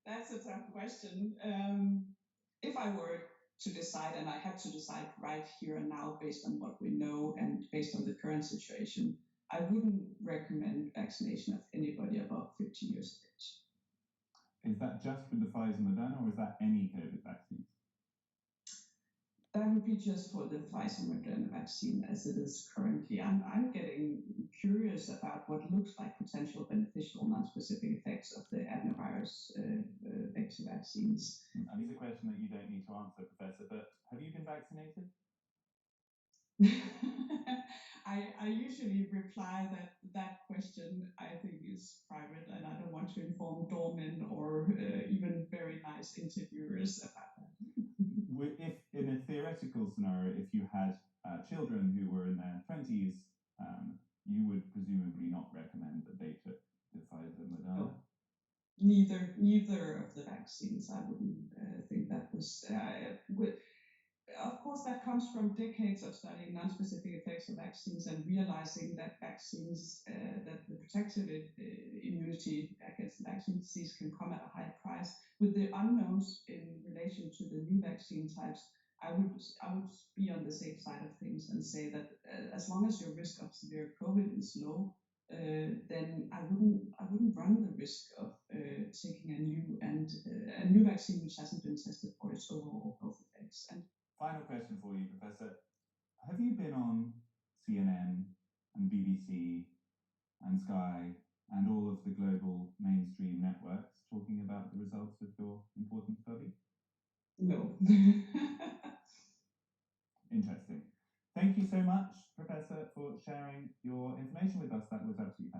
That's a tough question. If I were to decide, and I had to decide right here and now based on what we know and based on the current situation, I wouldn't recommend vaccination of anybody above 50 years of age. Is that just with the Pfizer Moderna, or is that any COVID vaccine? That would be just for the Pfizer Moderna vaccine as it is currently. I'm getting curious about what looks like potential beneficial non-specific effects of the adenovirus vector vaccines. And these are questions that you don't need to answer, Professor, but have you been vaccinated? I usually reply that that question I think is private, and I don't want to inform doormen or even very nice interviewers about that. If in a theoretical scenario, if you had children who were in their 20s, you would presumably not recommend that they took the Pfizer Moderna? No. Neither of the vaccines. I wouldn't think that was. Of course, that comes from decades of studying non-specific effects of vaccines and realizing that vaccines, that the protective immunity against the vaccine disease can come at a high price. With the unknowns in relation to the new vaccine types, I would be on the safe side of things and say that as long as your risk of severe COVID is low, then I wouldn't run the risk of taking a new vaccine which hasn't been tested for its overall health effects. And final question for you, Professor. Have you been on CNN and BBC and Sky and all of the global mainstream networks talking about the results of your important study? No. Interesting. Thank you so much, Professor, for sharing your information with us. That was absolutely